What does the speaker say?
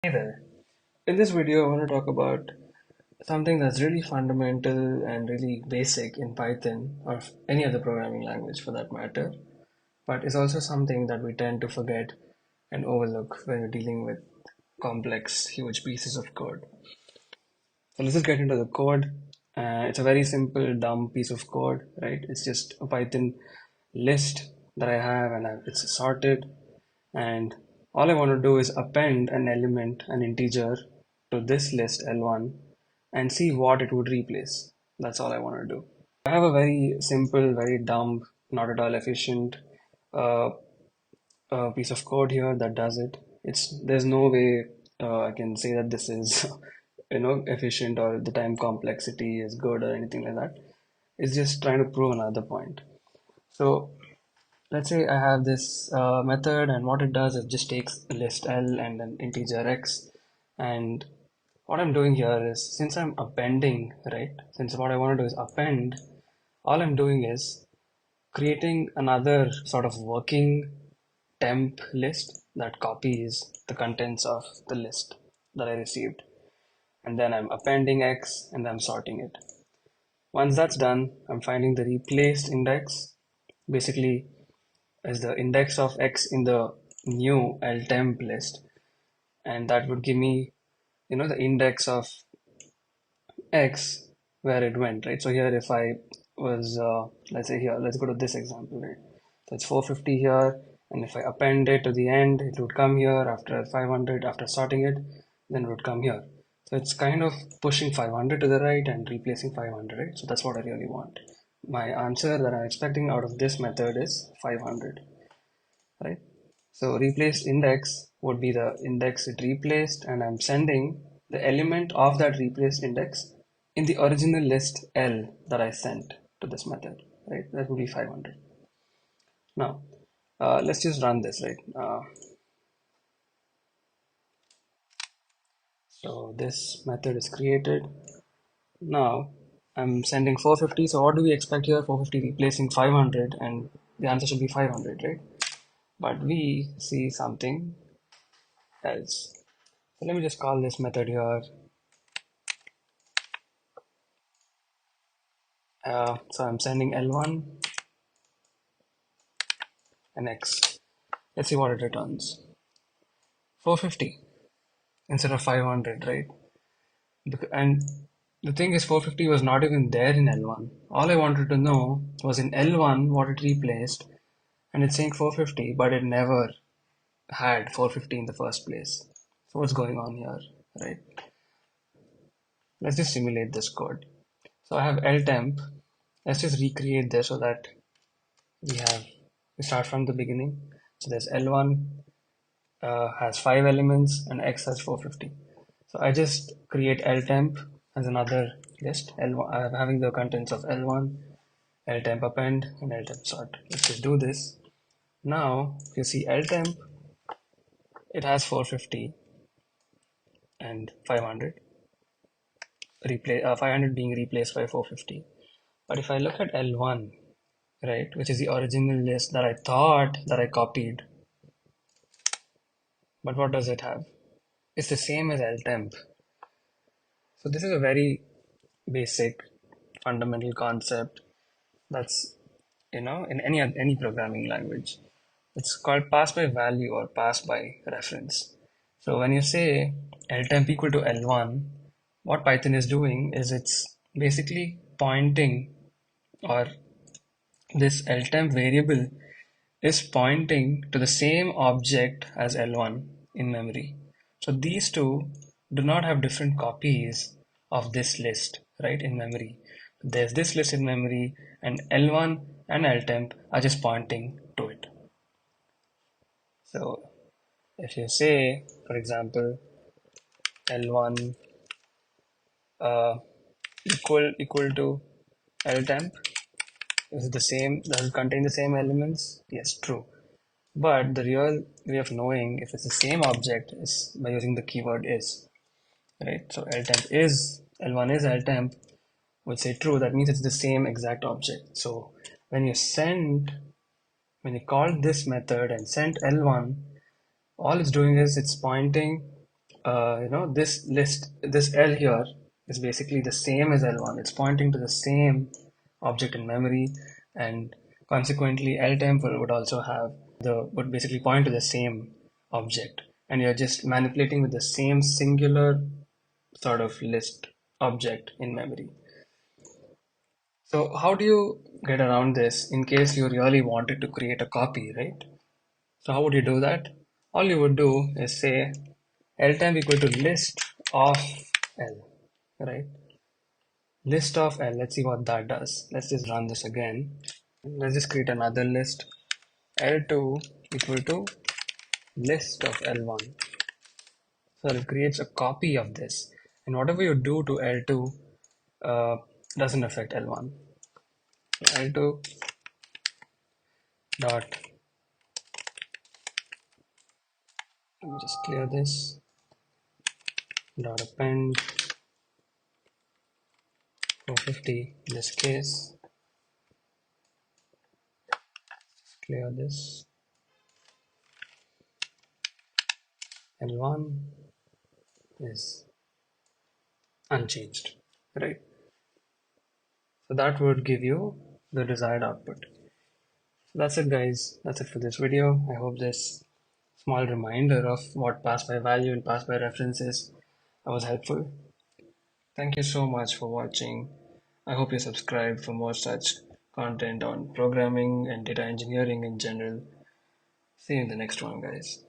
Hey there. In this video, I want to talk about something that's really fundamental and really basic in Python or any other programming language for that matter, but it's also something that we tend to forget and overlook when we're dealing with complex, huge pieces of code. So let's just get into the code. It's a very simple, dumb piece of code, right? It's just a Python list that I have and it's sorted. And all I want to do is append an element, an integer, to this list L1 and see what it would replace. That's all I want to do. I have a very simple, very dumb, not at all efficient uh, piece of code here that does it. There's no way I can say that this is efficient or the time complexity is good or anything like that. It's just trying to prove another point. So let's say I have this method, and what it does is just takes a list L and an integer X. And what I'm doing here is, since I'm appending, right? Since what I want to do is append, all I'm doing is creating another sort of working temp list that copies the contents of the list that I received. And then I'm appending X and I'm sorting it. Once that's done, I'm finding the replaced index. Basically, as the index of X in the new ltemp list, and that would give me the index of X where it went, right? So here if I was let's say here, let's go to this example, right? So it's 450 here, and if I append it to the end, it would come here after 500. After sorting it, then it would come here. So it's kind of pushing 500 to the right and replacing 500, right? So that's what I really want. My answer that I'm expecting out of this method is 500, right? So replaced index would be the index it replaced, and I'm sending the element of that replaced index in the original list L that I sent to this method, right? That would be 500. Now, let's just run this, right? So this method is created. Now, I'm sending 450. So what do we expect here? 450 replacing 500, and the answer should be 500, right? But we see something else. So let me just call this method here. So I'm sending L1 and X. Let's see what it returns. 450 instead of 500, right? And the thing is, 450 was not even there in L1. All I wanted to know was in L1 what it replaced, and it's saying 450, but it never had 450 in the first place. So what's going on here, right? Let's just simulate this code. So I have ltemp. Let's just recreate this so that we start from the beginning. So there's L1 has 5 elements and X has 450. So I just create ltemp as another list. L1, I'm having the contents of L1, ltemp append, and ltemp sort. Let's just do this. Now you see ltemp, it has 450 and 500. 500 being replaced by 450. But if I look at L1, right, which is the original list that I thought that I copied, but what does it have? It's the same as ltemp. So this is a very basic fundamental concept that's in any programming language. It's called pass by value or pass by reference. So when you say ltemp equal to L1, what Python is doing is it's basically pointing, or this ltemp variable is pointing to the same object as L1 in memory. So these two do not have different copies of this list, right, in memory. There's this list in memory, and L1 and ltemp are just pointing to it. So if you say, for example, L1 uh, equal to ltemp, is it the same? Does it contain the same elements? Yes, true. But the real way of knowing if it's the same object is by using the keyword is, right? So ltemp is, L1 is ltemp would say true. That means it's the same exact object. So when when you call this method and send L1, all it's doing is it's pointing this L here is basically the same as L1. It's pointing to the same object in memory, and consequently, L temp would also have would basically point to the same object, and you're just manipulating with the same singular sort of list object in memory. So how do you get around this in case you really wanted to create a copy, right? So how would you do that? All you would do is say L temp equal to list of L, right? List of L. Let's see what that does. Let's just run this again. Let's just create another list. L2 equal to list of L1. So it creates a copy of this. And whatever you do to L2 uh, doesn't affect L1. So L2 dot, let me just clear this, dot append 450 in this case, clear this, L1 is unchanged, right? So that would give you the desired output. So that's it, guys. That's it for this video. I hope this small reminder of what pass by value and pass by reference is was helpful. Thank you so much for watching. I hope you subscribe for more such content on programming and data engineering in general. See you in the next one, guys.